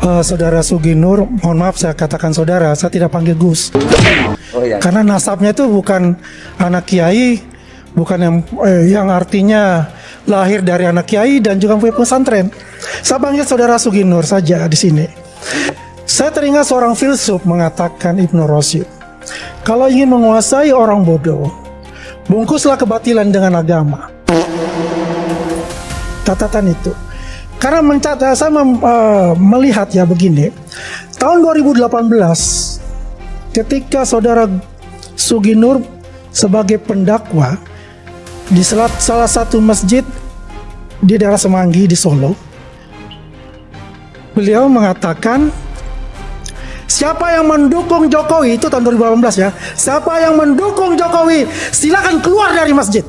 Saudara Suginur, mohon maaf saya katakan saudara, saya tidak panggil Gus. Oh iya. Karena nasabnya itu bukan anak kiai, bukan yang artinya lahir dari anak kiai dan juga punya pesantren. Saya panggil saudara Suginur saja di sini. Saya teringat seorang filsuf mengatakan, Ibnu Rushd, kalau ingin menguasai orang bodoh, bungkuslah kebatilan dengan agama. Catatan itu. Karena saya melihat ya begini, tahun 2018 ketika saudara Suginur sebagai pendakwa di salah satu masjid di daerah Semanggi di Solo, beliau mengatakan, siapa yang mendukung Jokowi, itu tahun 2018 ya, siapa yang mendukung Jokowi silakan keluar dari masjid.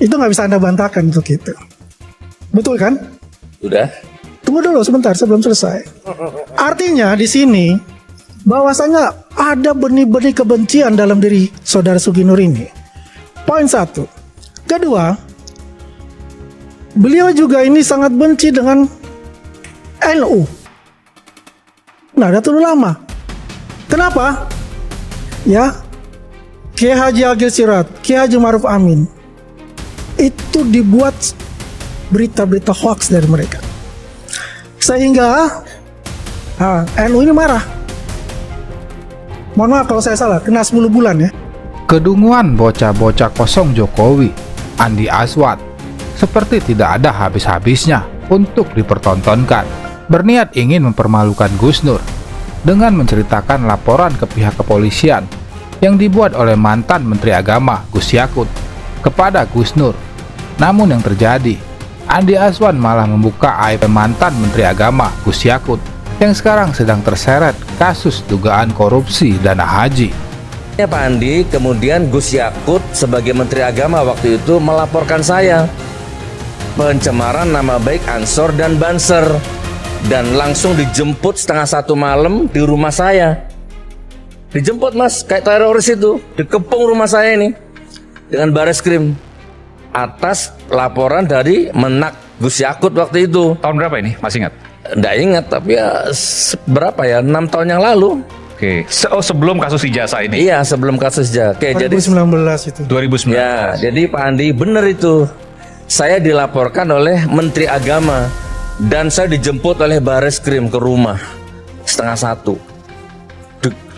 Itu nggak bisa Anda bantahkan untuk itu. Betul kan? Udah. Tunggu dulu sebentar, saya belum selesai. Artinya di sini bahwasanya ada benih-benih kebencian dalam diri saudara Suginur ini. Poin satu. Kedua, beliau juga ini sangat benci dengan NU. Nahdlatul Ulama. Kenapa? Ya, Kiai Haji Agil Sirot, Kiai Haji Ma'ruf Amin, itu dibuat berita-berita hoax dari mereka, sehingga NU ini marah. Mohon maaf kalau saya salah, kena 10 bulan ya. Kedunguan bocah-bocah kosong Jokowi, Andi Aswad, seperti tidak ada habis-habisnya untuk dipertontonkan. Berniat ingin mempermalukan Gus Nur dengan menceritakan laporan ke pihak kepolisian yang dibuat oleh mantan Menteri Agama Gus Yakut kepada Gus Nur. Namun yang terjadi, Andi Aswan malah membuka aib mantan Menteri Agama Gus Yakut yang sekarang sedang terseret kasus dugaan korupsi dana haji. Pak Andi, kemudian Gus Yakut sebagai Menteri Agama waktu itu melaporkan saya pencemaran nama baik Ansor dan Banser, dan langsung dijemput 1:30 malam di rumah saya. Dijemput mas, kayak teroris itu, dikepung rumah saya ini dengan Bareskrim atas laporan dari Menak Gus Yakut waktu itu. Tahun berapa ini? Masih ingat? Nggak ingat, tapi ya berapa ya, 6 tahun yang lalu. Oke. Sebelum kasus ijazah ini? Iya, sebelum kasus ijazah. Oke, 2019 itu. 2019. Ya, jadi Pak Andi benar itu. Saya dilaporkan oleh Menteri Agama dan saya dijemput oleh Bareskrim ke rumah 12:30.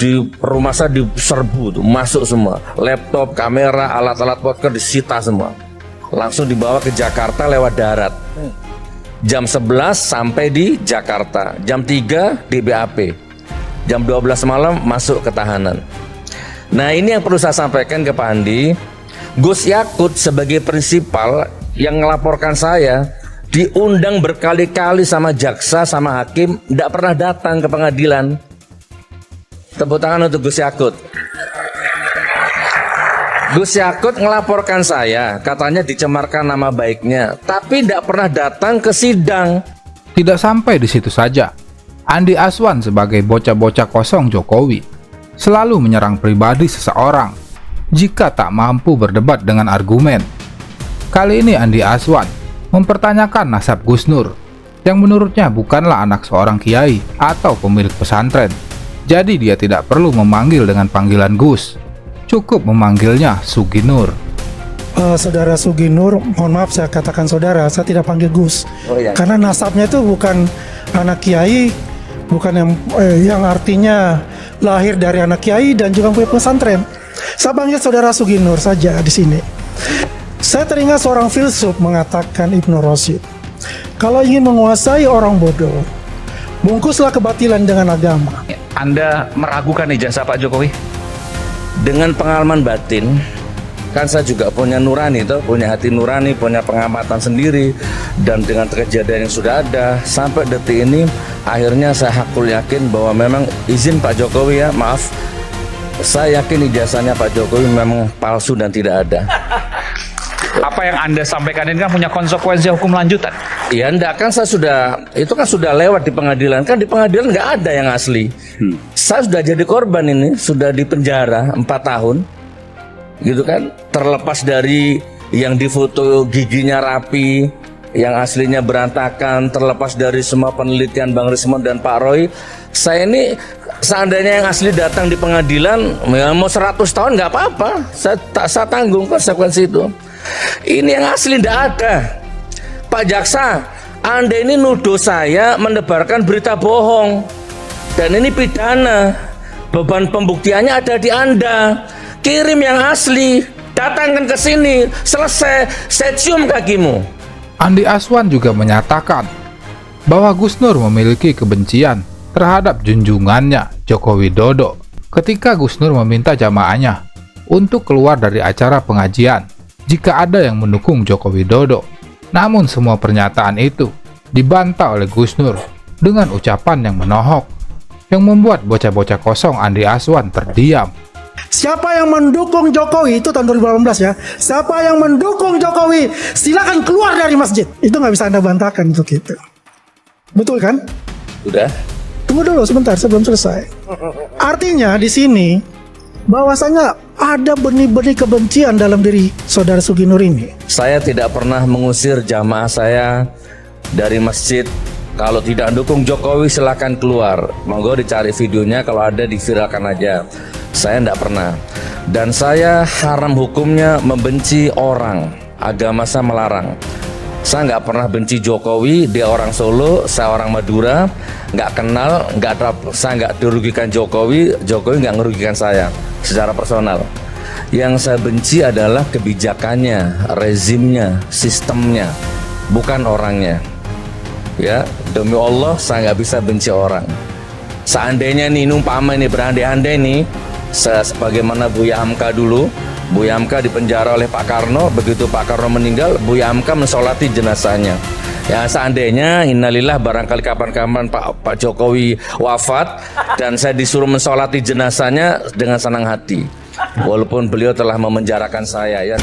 Di rumah saya diserbu tuh, masuk semua. Laptop, kamera, alat-alat podcast disita semua. Langsung dibawa ke Jakarta lewat darat. Jam 11 sampai di Jakarta. Jam 3 di BAP. Jam 12 malam masuk ke tahanan. Nah, ini yang perlu saya sampaikan ke Pak Andi. Gus Yakut sebagai prinsipal yang melaporkan saya diundang berkali-kali sama jaksa, sama hakim, tidak pernah datang ke pengadilan. Tepuk tangan untuk Gus Yakut. Gus Yakut ngelaporkan saya, katanya dicemarkan nama baiknya, tapi tidak pernah datang ke sidang. Tidak sampai di situ saja, Andi Aswan sebagai bocah-bocah kosong Jokowi selalu menyerang pribadi seseorang jika tak mampu berdebat dengan argumen. Kali ini Andi Aswan mempertanyakan nasab Gus Nur yang menurutnya bukanlah anak seorang kiai atau pemilik pesantren. Jadi dia tidak perlu memanggil dengan panggilan Gus, cukup memanggilnya Suginur. Saudara Suginur, mohon maaf saya katakan saudara, saya tidak panggil Gus. Oh iya. Karena nasabnya itu bukan anak kiai, bukan yang artinya lahir dari anak kiai dan juga punya pesantren. Saya panggil saudara Suginur saja di sini. Saya teringat seorang filsuf mengatakan, Ibnu Rushd, kalau ingin menguasai orang bodoh, bungkuslah kebatilan dengan agama. Anda meragukan ijazah Pak Jokowi? Dengan pengalaman batin, kan saya juga punya nurani tuh, punya hati nurani, punya pengamatan sendiri, dan dengan kejadian yang sudah ada sampai detik ini, akhirnya saya hakul yakin bahwa memang izin Pak Jokowi ya, maaf, saya yakin ijazahnya Pak Jokowi memang palsu dan tidak ada. Apa yang Anda sampaikan ini kan punya konsekuensi hukum lanjutan. Iya, enggak, kan saya sudah, itu kan sudah lewat di pengadilan, kan di pengadilan nggak ada yang asli. Saya sudah jadi korban ini, sudah di penjara 4 tahun, gitu kan, terlepas dari yang difoto giginya rapi, yang aslinya berantakan, terlepas dari semua penelitian Bang Rismond dan Pak Roy. Saya ini seandainya yang asli datang di pengadilan, ya mau 100 tahun nggak apa-apa, saya tanggung konsekuensi itu. Ini yang asli nggak ada. Pak Jaksa, Anda ini nuduh saya menebarkan berita bohong, dan ini pidana. Beban pembuktiannya ada di Anda. Kirim yang asli, datangkan ke sini, selesai, saya cium kakimu. Andi Aswan juga menyatakan bahwa Gus Nur memiliki kebencian terhadap junjungannya Joko Widodo ketika Gus Nur meminta jamaahnya untuk keluar dari acara pengajian jika ada yang mendukung Joko Widodo. Namun semua pernyataan itu dibantah oleh Gus Nur dengan ucapan yang menohok yang membuat bocah-bocah kosong Andi Aswan terdiam. Siapa yang mendukung Jokowi, itu tahun 2018 ya. Siapa yang mendukung Jokowi, silakan keluar dari masjid. Itu nggak bisa Anda bantahkan untuk itu. Betul kan? Udah. Tunggu dulu sebentar, sebelum selesai. Artinya di sini bahwasanya ada benih-benih kebencian dalam diri saudara Sugi Nur ini. Saya tidak pernah mengusir jamaah saya dari masjid. Kalau tidak dukung Jokowi silakan keluar. Monggo dicari videonya, kalau ada diviralkan aja. Saya tidak pernah. Dan saya haram hukumnya membenci orang. Agama saya melarang. Saya nggak pernah benci Jokowi. Dia orang Solo, saya orang Madura. Nggak kenal, saya nggak dirugikan Jokowi. Jokowi nggak merugikan saya secara personal. Yang saya benci adalah kebijakannya, rezimnya, sistemnya, bukan orangnya. Ya, demi Allah saya nggak bisa benci orang. Seandainya nih umpama ini berandai-andai nih, sebagaimana Buya Hamka dulu, Buya Hamka dipenjara oleh Pak Karno, begitu Pak Karno meninggal, Buya Hamka mensolati jenazahnya. Ya seandainya innalillah barangkali kapan-kapan Pak Jokowi wafat dan saya disuruh mensolati jenazahnya dengan senang hati, walaupun beliau telah memenjarakan saya ya.